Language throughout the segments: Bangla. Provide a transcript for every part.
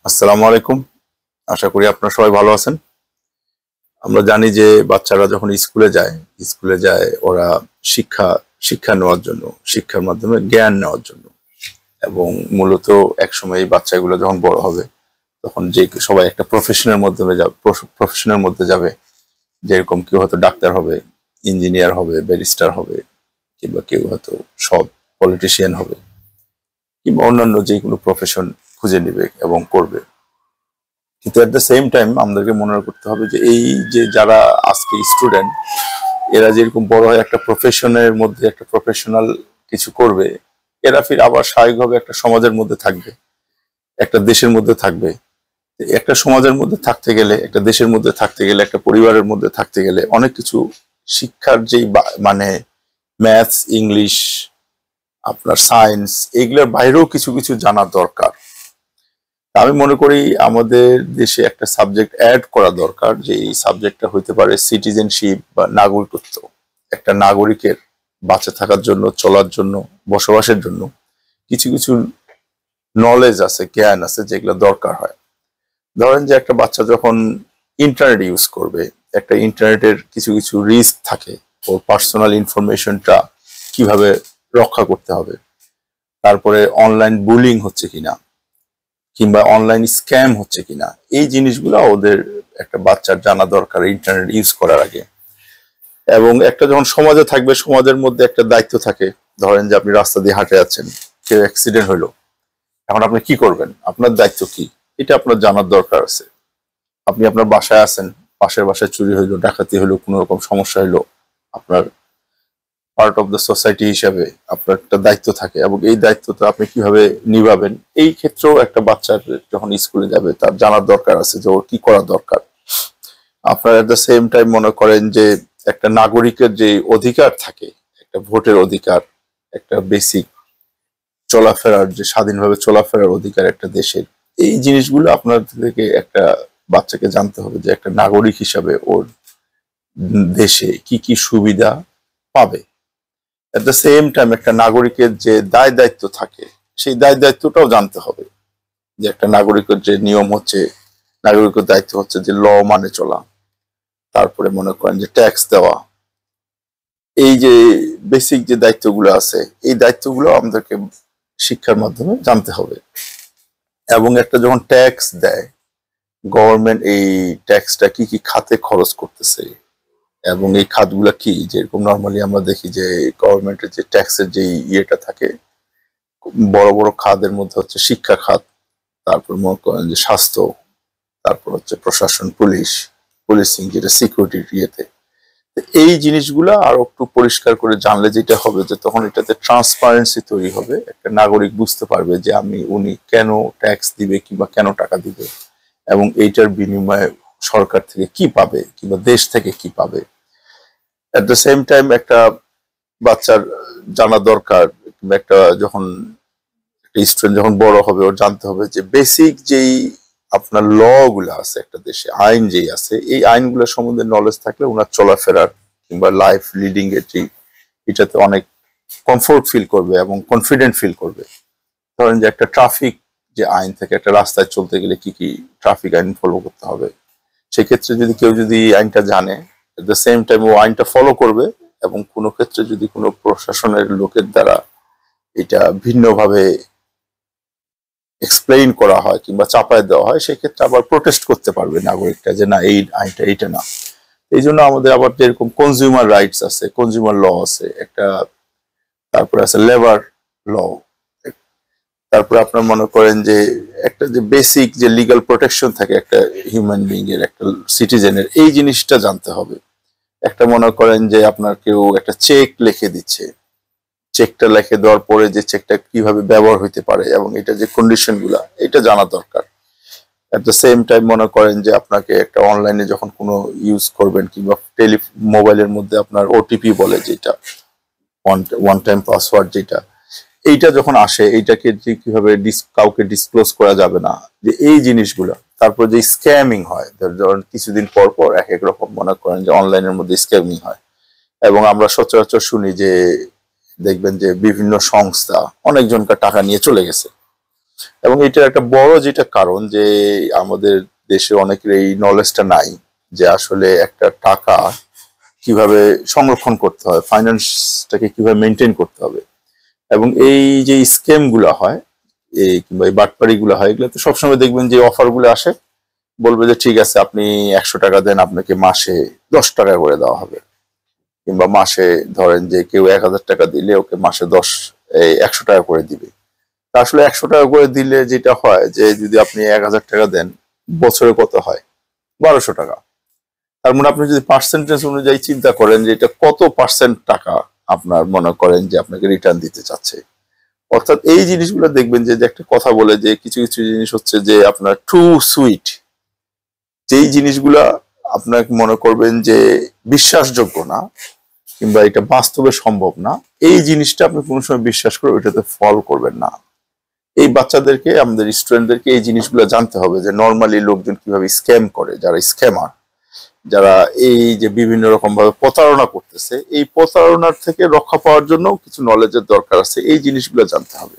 আসসালামু আলাইকুম। আশা করি আপনারা সবাই ভালো আছেন। আমরা জানি যে বাচ্চারা যখন স্কুলে যায় ওরা শিক্ষা শিক্ষা নেওয়ার জন্য, শিক্ষার মাধ্যমে জ্ঞান নেওয়ার জন্য। এবং মূলত একসময় এই বাচ্চাগুলো যখন বড় হবে তখন যে সবাই একটা প্রফেশনের মধ্যে যাবে। যেরকম কেউ হয়তো ডাক্তার হবে, ইঞ্জিনিয়ার হবে, ব্যারিস্টার হবে, কিংবা কেউ হয়তো সব পলিটিশিয়ান হবে, কিংবা অন্যান্য যে কোনো প্রফেশন খুঁজে নেবে এবং করবে। কিন্তু এট দ্য সেম টাইম আমাদেরকে মনে করতে হবে যে এই যে যারা আজকে স্টুডেন্ট, এরা যেরকম বড় হয় একটা প্রফেশনের মধ্যে একটা প্রফেশনাল কিছু করবে, এরা ফির আবার স্বাভাবিকভাবে একটা সমাজের মধ্যে থাকবে, একটা দেশের মধ্যে থাকবে। একটা সমাজের মধ্যে থাকতে গেলে, একটা দেশের মধ্যে থাকতে গেলে, একটা পরিবারের মধ্যে থাকতে গেলে অনেক কিছু শিক্ষার যেই মানে ম্যাথস, ইংলিশ, আপনার সায়েন্স, এগুলোর বাইরেও কিছু কিছু জানা দরকার। আমি মনে করি আমাদের দেশে একটা সাবজেক্ট অ্যাড করা দরকার, যে এই সাবজেক্টটা হইতে পারে সিটিজেনশিপ বা নাগরিকত্ব। একটা নাগরিকের বাঁচে থাকার জন্য, চলার জন্য, বসবাসের জন্য কিছু কিছু নলেজ আছে, জ্ঞান আছে, যেগুলো দরকার হয়। ধরেন যে একটা বাচ্চা যখন ইন্টারনেট ইউজ করবে, একটা ইন্টারনেটের কিছু কিছু রিস্ক থাকে। ওর পার্সোনাল ইনফরমেশনটা কিভাবে রক্ষা করতে হবে, তারপরে অনলাইন বুলিং হচ্ছে কিনা, কিংবা অনলাইন স্ক্যাম হচ্ছে কিনা, এই জিনিসগুলো ওদের একটা বাচ্চার জানা দরকার ইন্টারনেট ইউজ করার আগে। এবং একটা যখন সমাজে থাকবে, সমাজের মধ্যে একটা দায়িত্ব থাকে। ধরেন যে আপনি রাস্তা দিয়ে হাঁটে যাচ্ছেন, কেউ অ্যাক্সিডেন্ট হলো, এখন আপনি কি করবেন, আপনার দায়িত্ব কি, এটা আপনার জানার দরকার আছে। আপনি আপনার বাসায় আছেন, পাশের বাসায় চুরি হইলো, ডাকাতি হইলো, কোনো রকম সমস্যা হইলো, আপনার পার্ট অফ দ্য সোসাইটি হিসাবে আপনার একটা দায়িত্ব থাকে, এবং এই দায়িত্বটা আপনি কিভাবে নিভাবেন, এই ক্ষেত্রেও একটা বাচ্চার যখন স্কুলে যাবে তার জানার দরকার আছে যে ওর কি করা দরকার। আপনার এট দ্য সেম টাইম মনে করেন যে একটা নাগরিকের যে অধিকার থাকে, একটা ভোটের অধিকার, একটা বেসিক চলাফেরার, যে স্বাধীনভাবে চলাফেরার অধিকার একটা দেশের, এই জিনিসগুলো আপনার থেকে একটা বাচ্চাকে জানতে হবে যে একটা নাগরিক হিসাবে ওর দেশে কি কি সুবিধা পাবে। এট দ্য সেম টাইম একটা নাগরিকের যে দায় দায়িত্ব থাকে, সেই দায় দায়িত্বটাও জানতে হবে। যে একটা নাগরিকের যে নিয়ম হচ্ছে, নাগরিকের দায়িত্ব হচ্ছে যে ল মানে চলা, তারপরে মনে করেন যে ট্যাক্স দেওয়া, এই যে বেসিক যে দায়িত্বগুলো আছে, এই দায়িত্বগুলো আমাদেরকে শিক্ষার মাধ্যমে জানতে হবে। এবং একটা যখন ট্যাক্স দেয় গভর্নমেন্ট, এই ট্যাক্সটা কি কি খাতে খরচ করতেছে, এবং এই খাতগুলা কি, যেরকম নর্মালি আমরা দেখি যে গভর্নমেন্টের যে ট্যাক্সের যে ইয়েটা থাকে, বড় বড় খাতের মধ্যে হচ্ছে শিক্ষা খাত, তারপর মনে করেন যে স্বাস্থ্য, তারপর হচ্ছে প্রশাসন, পুলিশিং, যেটা সিকিউরিটির ইয়েতে। এই জিনিসগুলা আরো একটু পরিষ্কার করে জানলে যেটা হবে, যে তখন এটাতে ট্রান্সপারেন্সি তৈরি হবে। একটা নাগরিক বুঝতে পারবে যে উনি কেন ট্যাক্স দিবে, কিংবা কেন টাকা দিবে, এবং এইটার বিনিময়ে সরকার থেকে কি পাবে, কিংবা দেশ থেকে কি পাবে। এট দ্য সেম টাইম একটা বাচ্চার জানা দরকার, কিংবা একটা যখন স্টুডেন্ট যখন বড় হবে, ওর জানতে হবে যে বেসিক যেই আপনার ল গুলো আছে একটা দেশে, আইন যেই আছে, এই আইনগুলো সম্বন্ধে নলেজ থাকলে ওনার চলাফেরার কিংবা লাইফ লিডিং এটাতে অনেক কমফোর্ট ফিল করবে এবং কনফিডেন্ট ফিল করবে। ধরেন যে একটা ট্রাফিক যে আইন থাকে, একটা রাস্তায় চলতে গেলে কি কি ট্রাফিক আইন ফলো করতে হবে, সেক্ষেত্রে যদি কেউ যদি আইনটা জানে, এট দ্য সেম টাইম ও আইনটা ফলো করবে। এবং কোনো ক্ষেত্রে যদি কোনো প্রশাসনের লোকের দ্বারা এটা ভিন্নভাবে এক্সপ্লেইন করা হয় কিংবা চাপায় দেওয়া হয়, সেক্ষেত্রে আবার প্রোটেস্ট করতে পারবে নাগরিকটা, যে না, এই আইনটা এইটা না। এই জন্য আমাদের আবার যেরকম কনজিউমার রাইটস আছে, কনজিউমার ল আছে একটা, তারপরে আছে লেবার ল, তারপরে আপনার মনে করেন যে একটা যে বেসিক যে লিগাল প্রোটেকশন থাকে একটা হিউম্যান বিং এর, একটা সিটিজেনের, এই জিনিসটা জানতে হবে। একটা মনে করেন যে আপনার কেউ একটা চেক লিখে দিচ্ছে, চেকটা লিখে দেওয়ার পরে যে চেকটা কিভাবে ব্যবহার হইতে পারে, এবং এটা যে কন্ডিশন গুলা, এটা জানা দরকার। এট দ্য সেম টাইম মনে করেন যে আপনাকে একটা অনলাইনে যখন কোনো ইউজ করবেন, কিংবা মোবাইলের মধ্যে আপনার ওটিপি বলে, যেটা ওয়ান টাইম পাসওয়ার্ড, যেটা এইটা যখন আসে, এইটাকে যে কিভাবে কাউকে ডিসক্লোজ করা যাবে না, যে এই জিনিসগুলো। তারপর যে স্ক্যামিং হয়, ধরেন কিছুদিন পর পর এক এক রকম মনে করেন যে অনলাইনের মধ্যে স্ক্যামিং হয়, এবং আমরা সচরাচর শুনি যে দেখবেন যে বিভিন্ন সংস্থা অনেকজনকার টাকা নিয়ে চলে গেছে। এবং এটার একটা বড় যেটা কারণ যে আমাদের দেশে অনেকের এই নলেজটা নাই যে আসলে একটা টাকা কিভাবে সংরক্ষণ করতে হয়, ফাইন্যান্সটাকে কিভাবে মেনটেন করতে হবে। এবং এই যে স্কেম গুলা হয় এই কিংবা এই বাটপাড়ি গুলা হয়, এগুলো তো সবসময় দেখবেন যে অফার গুলো আসে, বলবে যে ঠিক আছে আপনি 100 টাকা দেন, আপনাকে মাসে 10 টাকা করে দেওয়া হবে। কিংবা মাসে ধরেন যে কেউ 1000 টাকা দিলে ওকে মাসে 100 টাকা করে দিবে। তা আসলে 100 টাকা করে দিলে যেটা হয় যে যদি আপনি 1000 টাকা দেন, বছরে কত হয়? 1200 টাকা। তার মানে আপনি যদি পার্সেন্টেজ অনুযায়ী চিন্তা করেন যে এটা কত পার্সেন্ট টাকা আপনার মনে করেন যে আপনাকে রিটার্ন দিতে চাচ্ছে। অর্থাৎ এই জিনিসগুলো দেখবেন যে একটা কথা বলে যে কিছু কিছু জিনিস হচ্ছে যে আপনার টু সুইট, যেই জিনিসগুলা আপনাকে মনে করবেন যে বিশ্বাসযোগ্য না কিংবা এটা বাস্তবে সম্ভব না, এই জিনিসটা আপনি কোনো সময় বিশ্বাস করে ওইটাতে ফল করবেন না। এই বাচ্চাদেরকে, আমাদের স্টুডেন্টদেরকে এই জিনিসগুলো জানতে হবে যে নর্মালি লোকজন কিভাবে স্ক্যাম করে, যারা স্ক্যামার, যারা এই যে বিভিন্ন রকম ভাবে প্রতারণা করতেছে, এই প্রতারণার থেকে রক্ষা পাওয়ার জন্য কিছু নলেজের দরকার আছে, এই জিনিসগুলো জানতে হবে।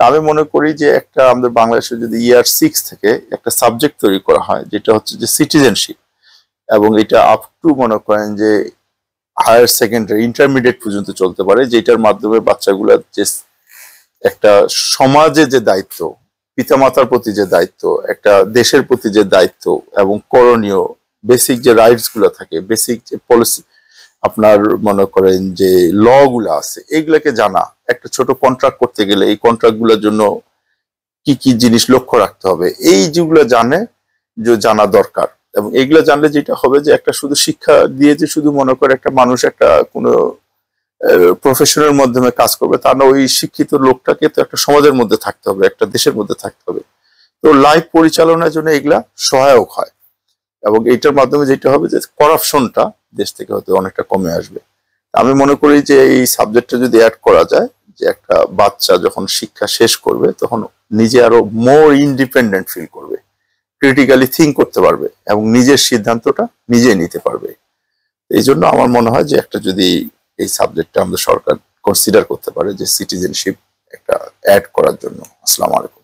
আমি মনে করি যে একটা আমাদের বাংলাদেশে যদি ইয়ার 6 থেকে একটা সাবজেক্ট তৈরি করা হয় যেটা হচ্ছে যে সিটিজেনশিপ, এবং এটা আপ টু মনে করেন যে হায়ার সেকেন্ডারি ইন্টারমিডিয়েট পর্যন্ত চলতে পারে, যেটার মাধ্যমে বাচ্চাগুলা যে একটা সমাজে যে দায়িত্ব, পিতামাতার প্রতি যে দায়িত্ব, একটা দেশের প্রতি যে দায়িত্ব এবং করণীয় বেসিক যে রাইটস গুলো থাকে, বেসিক যে পলিসি আপনার মনে করেন যে ল গুলো আছে, এইগুলাকে জানা। একটা ছোট কন্ট্রাক্ট করতে গেলে এই কন্ট্রাক্ট গুলোর জন্য কি কি জিনিস লক্ষ্য রাখতে হবে, এই যেগুলো জানা দরকার। এবং এইগুলো জানলে যেটা হবে যে একটা শুধু শিক্ষা দিয়ে যে শুধু মনে করে একটা মানুষ একটা কোনো প্রফেশনের মাধ্যমে কাজ করবে তা না, ওই শিক্ষিত লোকটাকে তো একটা সমাজের মধ্যে থাকতে হবে, একটা দেশের মধ্যে থাকতে হবে। তো লাইফ পরিচালনার জন্য এগুলা সহায়ক হয়, এবং এইটার মাধ্যমে যেটা হবে যে করাপশনটা দেশ থেকে হয়তো অনেকটা কমে আসবে। আমি মনে করি যে এই সাবজেক্টটা যদি অ্যাড করা যায়, যে একটা বাচ্চা যখন শিক্ষা শেষ করবে তখন নিজে আরো মোর ইন্ডিপেন্ডেন্ট ফিল করবে, ক্রিটিক্যালি থিঙ্ক করতে পারবে এবং নিজের সিদ্ধান্তটা নিজে নিতে পারবে। এই জন্য আমার মনে হয় যে একটা যদি এই সাবজেক্টটা আমাদের সরকার কনসিডার করতে পারে যে সিটিজেনশিপ একটা অ্যাড করার জন্য। আসসালামু আলাইকুম।